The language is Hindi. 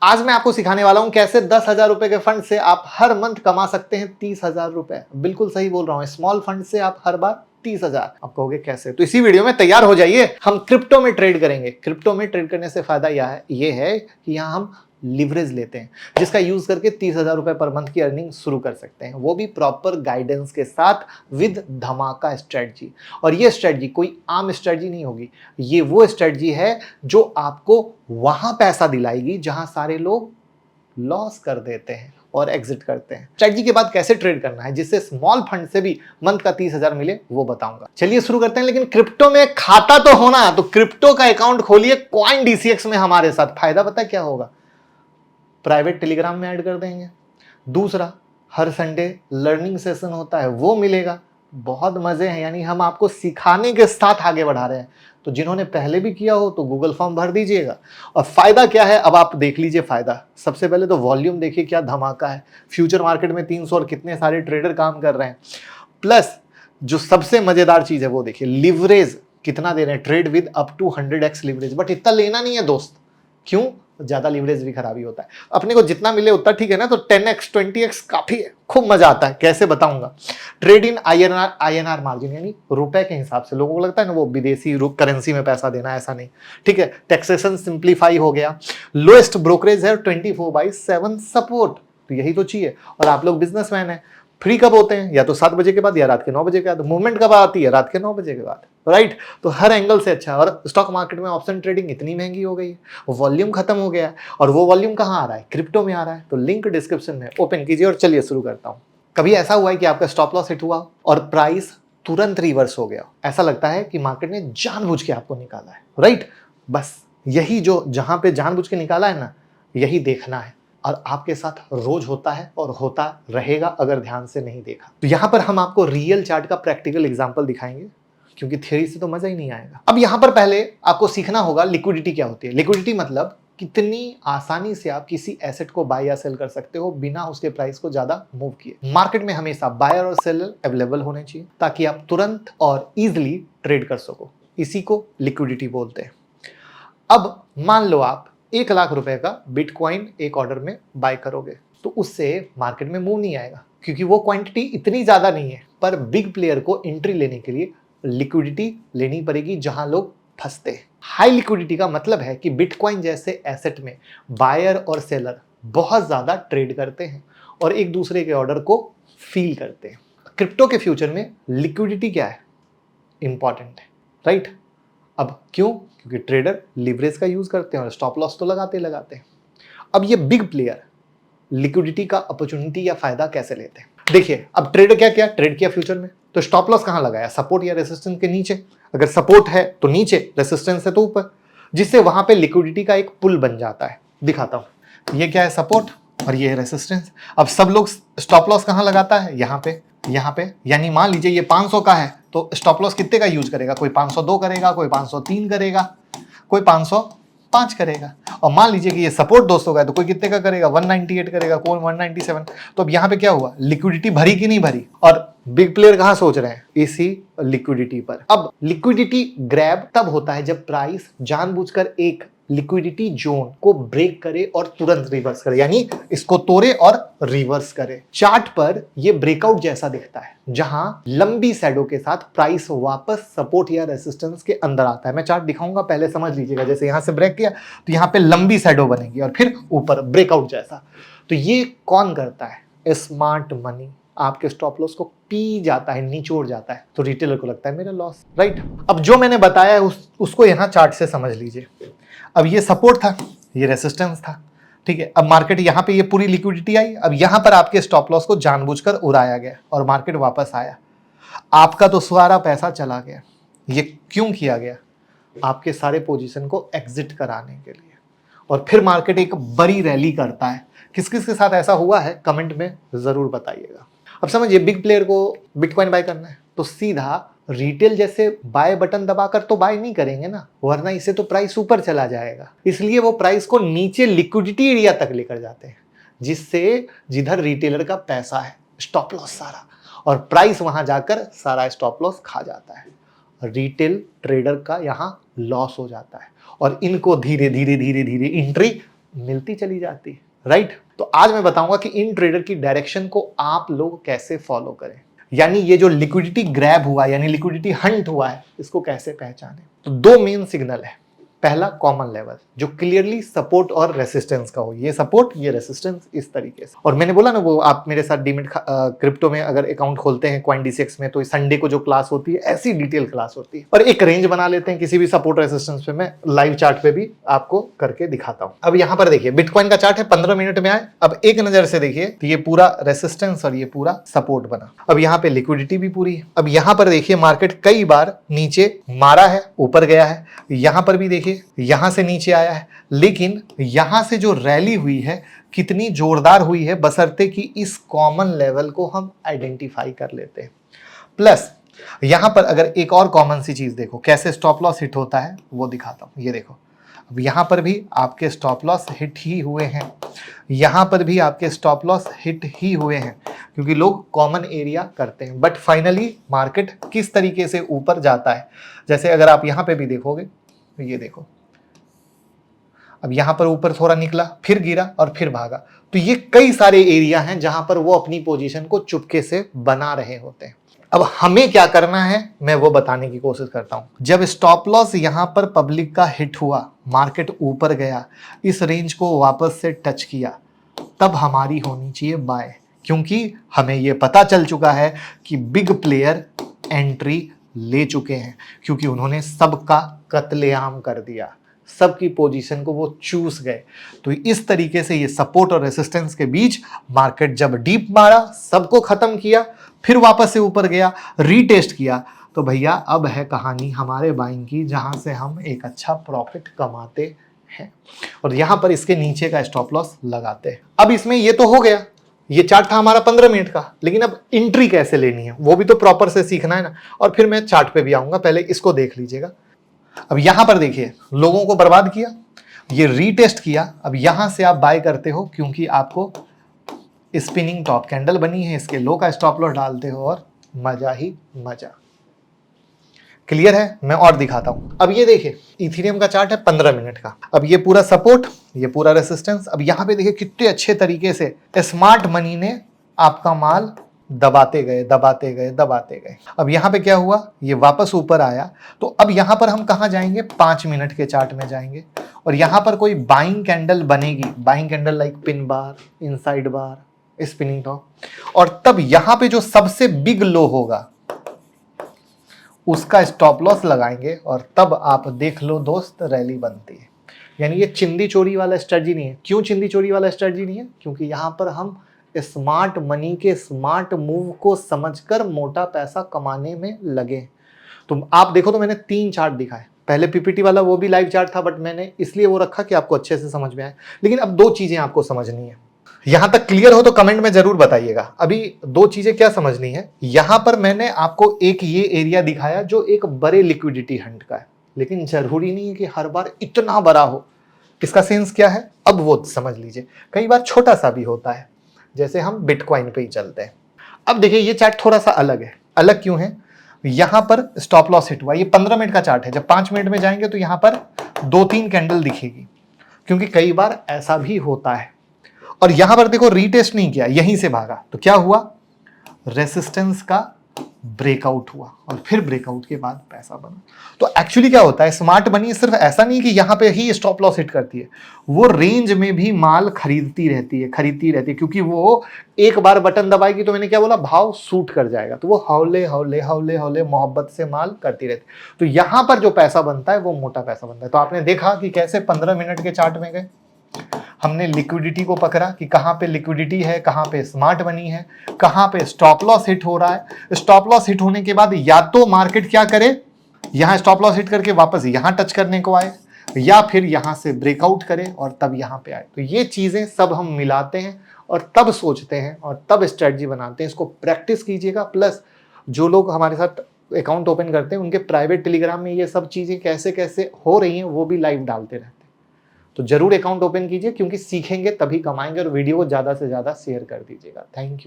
आज मैं आपको सिखाने वाला हूं कैसे 10,000 रुपए के फंड से आप हर मंथ कमा सकते हैं 30,000 रुपए। बिल्कुल सही बोल रहा हूं, स्मॉल फंड से आप हर बार 30,000। आप कहोगे कैसे? तो इसी वीडियो में तैयार हो जाइए, हम क्रिप्टो में ट्रेड करेंगे। क्रिप्टो में ट्रेड करने से फायदा ये है कि यहां हम लिवरेज लेते हैं, जिसका यूज करके 30,000 रुपए पर मंथ की अर्निंग शुरू कर सकते हैं, वो भी प्रॉपर गाइडेंस के साथ विद धमाका स्ट्रेटजी। और ये स्ट्रेटजी कोई आम स्ट्रेटजी नहीं होगी, ये वो स्ट्रेटजी है जो आपको वहां पैसा दिलाएगी जहां सारे लोग लॉस कर देते हैं और एग्जिट करते हैं। स्ट्रेटजी के बाद कैसे ट्रेड करना है जिससे स्मॉल फंड से भी मंथ का 30,000 मिले, वो बताऊंगा। चलिए शुरू करते हैं। लेकिन क्रिप्टो में खाता तो होना, तो क्रिप्टो का अकाउंट खोलिए कॉइन डीसीएक्स में हमारे साथ। फायदा पता क्या होगा? प्राइवेट टेलीग्राम में ऐड कर देंगे। दूसरा, हर संडे लर्निंग सेशन होता है, वो मिलेगा। बहुत मजे हैं, यानी हम आपको सिखाने के साथ आगे बढ़ा रहे हैं। तो जिन्होंने पहले भी किया हो तो गूगल फॉर्म भर दीजिएगा। और फायदा क्या है अब आप देख लीजिए। फायदा सबसे पहले तो वॉल्यूम देखिए क्या धमाका है। फ्यूचर मार्केट में 300 और कितने सारे ट्रेडर काम कर रहे हैं। प्लस जो सबसे मजेदार चीज है वो देखिए, लिवरेज कितना दे रहे हैं। Trade with up to 100x leverage. But इतना लेना नहीं है दोस्त। क्यों? ज्यादा लिवरेज भी खराबी होता है। अपने को जितना मिले उतना ठीक है ना। तो 10x 20x काफी है, खूब मजा आता है। कैसे बताऊंगा। ट्रेड इन आईएनआर मार्जिन, यानी रुपए के हिसाब से। लोगों को लगता है ना वो विदेशी करेंसी में पैसा देना, ऐसा नहीं। ठीक है, टैक्सेशन सिंप्लीफाई हो गया। लोएस्ट ब्रोकरेज है, 24/7 सपोर्ट। तो यही तो चाहिए। और आप लोग बिजनेसमैन है, फ्री कब होते हैं? या तो 7 बजे के बाद या रात के 9 बजे के बाद। मूवमेंट कब आती है? रात के 9 बजे के बाद, राइट। तो हर एंगल से अच्छा। और स्टॉक मार्केट में ऑप्शन ट्रेडिंग इतनी महंगी हो गई है, वॉल्यूम खत्म हो गया है। और वो वॉल्यूम कहाँ आ रहा है? क्रिप्टो में आ रहा है। तो लिंक डिस्क्रिप्शन में, ओपन कीजिए और चलिए शुरू करता हूं। कभी ऐसा हुआ है कि आपका स्टॉप लॉस हिट हुआ और प्राइस तुरंत रिवर्स हो गया? ऐसा लगता है कि मार्केट ने जानबूझ के आपको निकाला है, राइट। बस यही जो जहां पे जानबूझ के निकाला है ना, यही देखना है। और आपके साथ रोज होता है और होता रहेगा अगर ध्यान से नहीं देखा। तो यहां पर हम आपको रियल चार्ट का प्रैक्टिकल एग्जांपल दिखाएंगे, क्योंकि थ्योरी से तो मजा ही नहीं आएगा। अब यहां पर पहले आपको सीखना होगा लिक्विडिटी क्या होती है। लिक्विडिटी मतलब कितनी आसानी से आप किसी एसेट को बाय या सेल कर सकते हो बिना उसके प्राइस को ज्यादा मूव किए। मार्केट में हमेशा बायर और सेलर अवेलेबल होने चाहिए ताकि आप तुरंत और इजिली ट्रेड कर सको। इसी को लिक्विडिटी बोलते हैं। अब मान लो आप 1,00,000 रुपए का बिटकॉइन एक ऑर्डर में बाय करोगे, तो उससे मार्केट में मूव नहीं आएगा, क्योंकि वो क्वांटिटी इतनी ज्यादा नहीं है। पर बिग प्लेयर को एंट्री लेने के लिए लिक्विडिटी लेनी पड़ेगी जहां लोग फंसते हैं। हाई लिक्विडिटी का मतलब है कि बिटकॉइन जैसे एसेट में बायर और सेलर बहुत ज्यादा ट्रेड करते हैं और एक दूसरे के ऑर्डर को फील करते हैं। क्रिप्टो के फ्यूचर में लिक्विडिटी क्या है? इंपॉर्टेंट है, राइट। अब क्यों? क्योंकि ट्रेडर लिवरेज का यूज करते हैं और स्टॉप लॉस तो लगाते हैं। अब ये बिग प्लेयर लिक्विडिटी का अपॉर्चुनिटी या फायदा कैसे लेते हैं? देखिए, अब ट्रेडर क्या किया? ट्रेड किया फ्यूचर में, तो स्टॉप लॉस कहां लगाया? सपोर्ट या रेसिस्टेंस के नीचे। अगर सपोर्ट है तो नीचे, रेसिस्टेंस है तो ऊपर, जिससे वहां पे लिक्विडिटी का एक पुल बन जाता है। दिखाता हूं। ये क्या है? सपोर्ट और ये है रेसिस्टेंस। अब सब लोग स्टॉप लॉस कहां लगाता है? यहाँ पे। यानी मान लीजिए ये 500 का है, तो स्टॉप लॉस कितने का यूज करेगा? कोई 502 करेगा, कोई 503 करेगा, कोई 505 करेगा। और मान लीजिए कि ये सपोर्ट 200 का है, तो कोई कितने का करेगा? 198 करेगा, कोई 197। तो अब यहाँ पे क्या हुआ? लिक्विडिटी भरी कि नहीं भरी? और बिग प्लेयर कहाँ सोच रहे हैं? इसी लिक्विडिटी पर। अब लिक्विडिटी ग्रैब तब होता है जब प्राइस जानबूझकर एक लिक्विडिटी जोन को ब्रेक करे और तुरंत रिवर्स करे, यानी इसको तोड़े और रिवर्स करे। चार्ट पर ये ब्रेकआउट जैसा दिखता है, जहां लंबी शैडो के साथ प्राइस वापस सपोर्ट या रेसिस्टेंस के अंदर आता है। मैं चार्ट दिखाऊंगा, पहले समझ लीजिएगा। जैसे यहां से ब्रेक किया तो यहां पे लंबी शैडो बनेगी और फिर ऊपर ब्रेकआउट जैसा। तो ये कौन करता है? स्मार्ट मनी आपके स्टॉप लॉस को पी जाता है, निचोड़ जाता है। तो रिटेलर को लगता है मेरा लॉस, राइट। अब जो मैंने बताया है उसको यहां चार्ट से समझ लीजिए। अब ये सपोर्ट था, ये रेसिस्टेंस था, ठीक है। अब मार्केट यहाँ पे ये पूरी लिक्विडिटी आई। अब यहाँ पर आपके स्टॉप लॉस को जानबूझकर उड़ाया गया और मार्केट वापस आया। आपका तो सारा पैसा चला गया। ये क्यों किया गया? आपके सारे पोजीशन को एग्जिट कराने के लिए। और फिर मार्केट एक बड़ी रैली करता है। किस किस के साथ ऐसा हुआ है कमेंट में जरूर बताइएगा। अब समझिए, बिग प्लेयर को बिटकॉइन बाय करना है तो सीधा रिटेल जैसे बाय बटन दबाकर तो बाय नहीं करेंगे ना, वरना इसे तो प्राइस ऊपर चला जाएगा। इसलिए वो प्राइस को नीचे लिक्विडिटी एरिया तक लेकर जाते हैं, जिससे जिधर रिटेलर का पैसा है, स्टॉप लॉस सारा, और प्राइस वहां जाकर सारा स्टॉप लॉस खा जाता है। रिटेल ट्रेडर का यहाँ लॉस हो जाता है और इनको धीरे धीरे धीरे धीरे एंट्री मिलती चली जाती है, राइट। तो आज मैं बताऊंगा कि इन ट्रेडर की डायरेक्शन को आप लोग कैसे फॉलो करें, यानी ये जो लिक्विडिटी ग्रैब हुआ यानी लिक्विडिटी हंट हुआ है, इसको कैसे पहचानें। तो दो मेन सिग्नल है। पहला कॉमन लेवल जो क्लियरली सपोर्ट और रेसिस्टेंस का हो, ये सपोर्ट ये रेसिस्टेंस इस तरीके से। और मैंने बोला ना, वो आप मेरे साथ डीमेट क्रिप्टो में अगर अकाउंट खोलते हैं CoinDCX में, तो संडे को जो क्लास होती है ऐसी डिटेल क्लास होती है, और एक रेंज बना लेते हैं किसी भी सपोर्ट रेसिस्टेंस पे। मैं लाइव चार्ट पे भी आपको करके दिखाता हूं। अब यहाँ पर देखिए बिटकॉइन का चार्ट है, 15 मिनट में आए। अब एक नजर से देखिए तो ये पूरा रेसिस्टेंस और ये पूरा सपोर्ट बना। अब यहाँ पे लिक्विडिटी भी पूरी है। अब यहाँ पर देखिए मार्केट कई बार नीचे मारा है, ऊपर गया है। यहाँ पर भी देखिए यहां से नीचे आया है, लेकिन यहां से जो रैली हुई है कितनी जोरदार हुई है, बशर्ते कि इस कॉमन लेवल को हम आइडेंटिफाई कर लेते हैं। प्लस यहां पर अगर एक और कॉमन सी चीज देखो, कैसे स्टॉप लॉस हिट होता है वो दिखाता हूं। ये देखो, अब यहां पर भी आपके स्टॉप लॉस हिट ही हुए हैं, यहां पर भी आपके स्टॉप लॉस हिट ही हुए हैं, क्योंकि लोग कॉमन एरिया करते हैं। बट फाइनली मार्केट किस तरीके से ऊपर जाता है, जैसे अगर आप यहां पे भी देखोगे, ये देखो, अब यहां पर ऊपर थोड़ा निकला, फिर गिरा और फिर भागा। तो ये कई सारे एरिया हैं जहां पर वो अपनी पोजीशन को चुपके से बना रहे होते हैं। अब हमें क्या करना है मैं वो बताने की कोशिश करता हूं। जब स्टॉप लॉस यहां पर पब्लिक का हिट हुआ, मार्केट ऊपर गया, इस रेंज को वापस से टच किया, तब हमारी होनी चाहिए बाय, क्योंकि हमें ये पता चल चुका है कि बिग प्लेयर एंट्री ले चुके हैं, क्योंकि उन्होंने सबका कत्लेआम कर दिया, सबकी पोजीशन को वो चूस गए। तो इस तरीके से ये सपोर्ट और रेसिस्टेंस के बीच मार्केट जब डीप मारा, सबको खत्म किया, फिर वापस से ऊपर गया, रीटेस्ट किया, तो भैया अब है कहानी हमारे बाइंग की, जहां से हम एक अच्छा प्रॉफिट कमाते हैं। और यहां पर इसके नीचे का स्टॉप लॉस लगाते हैं। अब इसमें ये तो हो गया, ये चार्ट था हमारा 15 मिनट का, लेकिन अब एंट्री कैसे लेनी है वो भी तो प्रॉपर से सीखना है ना। और फिर मैं चार्ट पे भी आऊंगा, पहले इसको देख लीजिएगा। अब यहां पर देखिए लोगों को बर्बाद किया, ये रीटेस्ट किया। अब यहां से आप बाय करते हो, क्योंकि आपको स्पिनिंग टॉप कैंडल बनी है, इसके लो का स्टॉप लॉस डालते हो और मजा ही मजा। क्लियर है? मैं और दिखाता हूं। अब ये देखिए इथेरियम का चार्ट है 15 मिनट का। अब ये पूरा सपोर्ट, ये पूरा रेसिस्टेंस। अब यहां पे देखिए कितने अच्छे तरीके से स्मार्ट मनी ने आपका माल दबाते गए दबाते गए दबाते गए। अब यहां पे क्या हुआ, ये वापस ऊपर आया। तो अब यहां पर हम कहां जाएंगे, 5 मिनट के चार्ट में जाएंगे, और यहां पर कोई बाइंग कैंडल बनेगी, buying candle like pin bar, inside bar, spinning top. और तब यहां पे जो सबसे बिग लो होगा उसका स्टॉप लॉस लगाएंगे, और तब आप देख लो दोस्त रैली बनती है। यानी ये चिंदी चोरी वाला स्ट्रेटजी नहीं है। क्यों चिंदी चोरी वाला स्ट्रेटजी नहीं है? क्योंकि यहां पर हम स्मार्ट मनी के स्मार्ट मूव को समझकर मोटा पैसा कमाने में लगे। तो आप देखो, तो मैंने 3 चार्ट दिखाए। पहले पीपीटी वाला वो भी लाइव चार्ट था, बट मैंने इसलिए वो रखा कि आपको अच्छे से समझ में आए। लेकिन अब 2 चीजें आपको समझनी है। यहां तक क्लियर हो तो कमेंट में जरूर बताइएगा। अभी 2 चीजें क्या समझनी है। यहां पर मैंने आपको एक ये एरिया दिखाया जो एक बड़े लिक्विडिटी हंट का है, लेकिन जरूरी नहीं है कि हर बार इतना बड़ा हो। इसका सेंस क्या है अब वो समझ लीजिए। कई बार छोटा सा भी होता है, जैसे हम बिटकॉइन पे ही चलते हैं। अब देखिए ये चार्ट थोड़ा सा अलग है। अलग क्यों है? यहां पर स्टॉप लॉस हिट हुआ, ये 15 मिनट का चार्ट है। जब 5 मिनट में जाएंगे तो यहां पर 2-3 कैंडल दिखेगी, क्योंकि कई बार ऐसा भी होता है। और यहां पर देखो रीटेस्ट नहीं किया, यहीं से भागा, तो क्या हुआ, रेसिस्टेंस का ब्रेकआउट हुआ, और फिर ब्रेकआउट के बाद पैसा बना। तो एक्चुअली क्या होता है, स्मार्ट मनी सिर्फ ऐसा नहीं कि यहां पे ही स्टॉप लॉस हिट करती है, वो रेंज में भी माल खरीदती रहती है, क्योंकि वो एक बार बटन दबाएगी तो मैंने क्या बोला, भाव सूट कर जाएगा, तो वो हौले हौले हौले हौले मोहब्बत से माल करती रहती है। तो यहां पर जो पैसा बनता है वो मोटा पैसा बनता है। तो आपने देखा कि कैसे 15 मिनट के चार्ट में गए, हमने लिक्विडिटी को पकड़ा कि कहां पे लिक्विडिटी है, कहां पे स्मार्ट मनी है, कहां पे स्टॉप लॉस हिट हो रहा है। स्टॉप लॉस हिट होने के बाद या तो मार्केट क्या करे, यहां स्टॉप लॉस हिट करके वापस यहां टच करने को आए, या फिर यहां से ब्रेकआउट करे और तब यहां पे आए। तो ये चीजें सब हम मिलाते हैं और तब सोचते हैं और तब स्ट्रेटजी बनाते हैं। इसको प्रैक्टिस कीजिएगा। प्लस जो लोग हमारे साथ अकाउंट ओपन करते हैं उनके प्राइवेट टेलीग्राम में ये सब चीजें कैसे कैसे हो रही हैं वो भी लाइव डालते रहते हैं। तो जरूर अकाउंट ओपन कीजिए, क्योंकि सीखेंगे तभी कमाएंगे। और वीडियो को ज्यादा से ज्यादा शेयर कर दीजिएगा। Thank you.